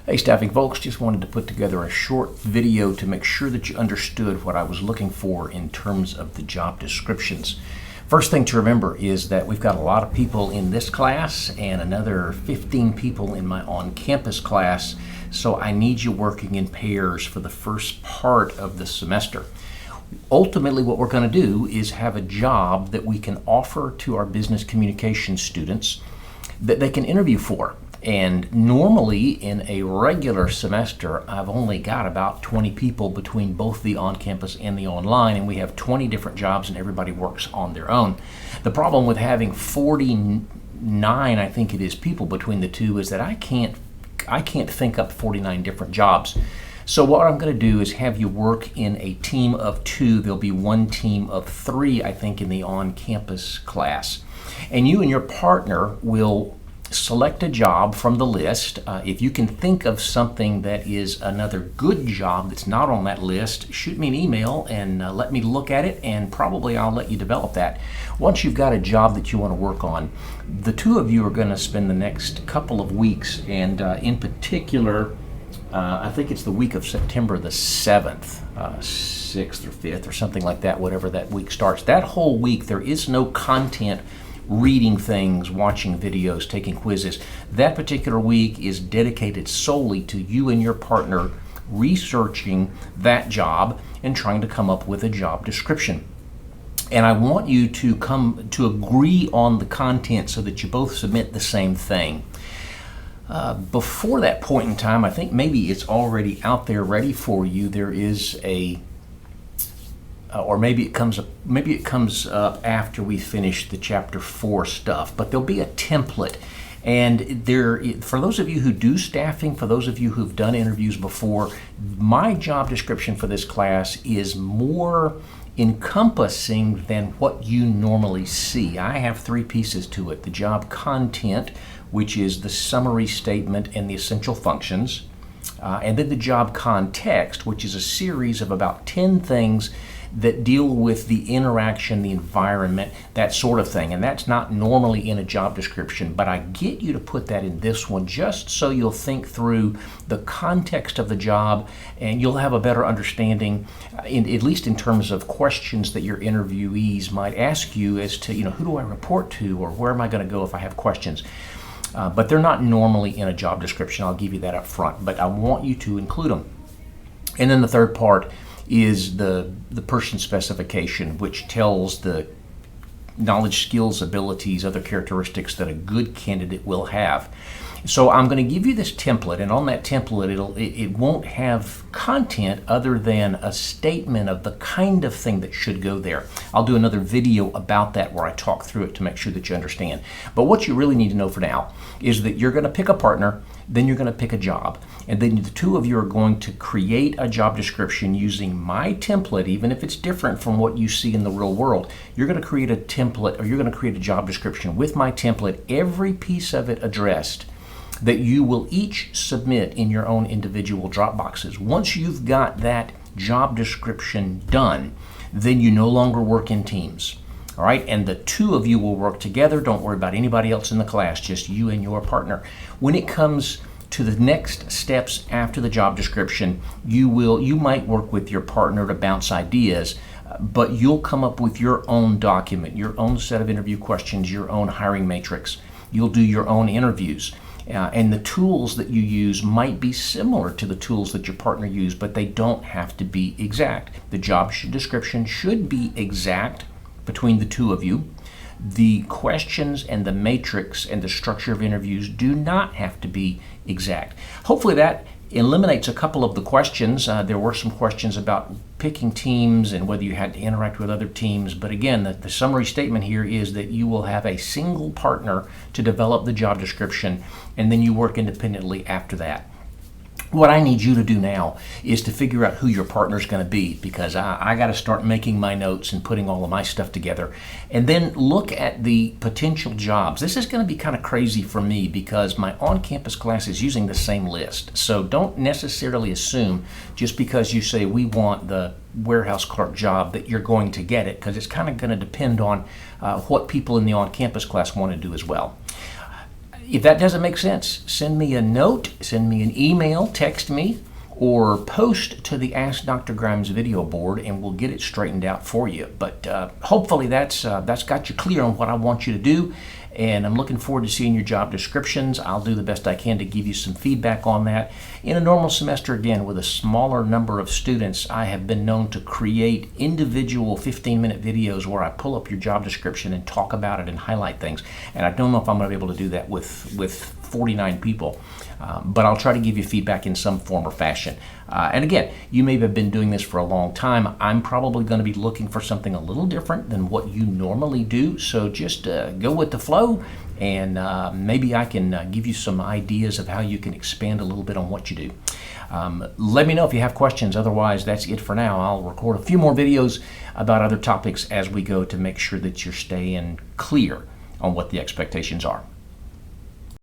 Hey staffing folks, just wanted to put together a short video to make sure that you understood what I was looking for in terms of the job descriptions. First thing to remember is that we've got a lot of people in this class and another 15 people in my on-campus class, so I need you working in pairs for the first part of the semester. Ultimately, what we're going to do is have a job that we can offer to our business communication students that they can interview for. And normally in a regular semester, I've only got about 20 people between both the on-campus and the online, and we have 20 different jobs and everybody works on their own. The problem with having 49, I think it is, people between the two is that I can't think up 49 different jobs. So what I'm going to do is have you work in a team of two. There'll be one team of three, I think, in the on-campus class. And you and your partner will select a job from the list. If you can think of something that is another good job that's not on that list, shoot me an email and let me look at it, and probably I'll let you develop that. Once you've got a job that you want to work on, the two of you are going to spend the next couple of weeks, and in particular, I think it's the week of September the 7th, 6th or 5th or something like that, whatever that week starts. That whole week there is no content, reading things, watching videos, taking quizzes. That particular week is dedicated solely to you and your partner researching that job and trying to come up with a job description. And I want you to come to agree on the content so that you both submit the same thing. Before that point in time, I think maybe it's already out there ready for you. There is a or maybe it comes up after we finish the chapter 4 stuff, but there'll be a template. And for those of you who do staffing, for those of you who've done interviews before, my job description for this class is more encompassing than what you normally see. I have 3 pieces to it: the job content, which is the summary statement and the essential functions, and then the job context, which is a series of about 10 things that deal with the interaction, the environment, that sort of thing. And that's not normally in a job description, but I get you to put that in this one just so you'll think through the context of the job and you'll have a better understanding, at least in terms of questions that your interviewees might ask you as to, who do I report to, or where am I going to go if I have questions. But they're not normally in a job description. I'll give you that up front, but I want you to include them. And then the third part is the person specification, which tells the knowledge, skills, abilities, other characteristics that a good candidate will have. So I'm going to give you this template, and on that template it won't have content other than a statement of the kind of thing that should go there. I'll do another video about that where I talk through it to make sure that you understand. But what you really need to know for now is that you're going to pick a partner, then you're going to pick a job, and then the two of you are going to create a job description using my template. Even if it's different from what you see in the real world, you're going to create a template, or you're going to create a job description with my template, every piece of it addressed, that you will each submit in your own individual drop boxes. Once you've got that job description done, then you no longer work in teams. All right, and the two of you will work together. Don't worry about anybody else in the class, just you and your partner. When it comes to the next steps after the job description, you might work with your partner to bounce ideas, but you'll come up with your own document, your own set of interview questions, your own hiring matrix. You'll do your own interviews. And the tools that you use might be similar to the tools that your partner used, but they don't have to be exact. The job description should be exact between the two of you. The questions and the matrix and the structure of interviews do not have to be exact. Hopefully that eliminates a couple of the questions. There were some questions about picking teams and whether you had to interact with other teams. But again, the summary statement here is that you will have a single partner to develop the job description, and then you work independently after that. What I need you to do now is to figure out who your partner is going to be, because I got to start making my notes and putting all of my stuff together, and then look at the potential jobs. This is going to be kind of crazy for me because my on-campus class is using the same list. So don't necessarily assume just because you say we want the warehouse clerk job that you're going to get it, because it's kind of going to depend on what people in the on-campus class want to do as well. If that doesn't make sense, send me a note, send me an email, text me, or post to the Ask Dr. Grimes video board, and we'll get it straightened out for you. But hopefully that's got you clear on what I want you to do, and I'm looking forward to seeing your job descriptions. I'll do the best I can to give you some feedback on that. In a normal semester, again, with a smaller number of students, I have been known to create individual 15-minute videos where I pull up your job description and talk about it and highlight things. And I don't know if I'm going to be able to do that with 49 people, but I'll try to give you feedback in some form or fashion. And again, you may have been doing this for a long time. I'm probably going to be looking for something a little different than what you normally do, so just go with the flow, and maybe I can give you some ideas of how you can expand a little bit on what you do. Let me know if you have questions. Otherwise, that's it for now. I'll record a few more videos about other topics as we go to make sure that you're staying clear on what the expectations are.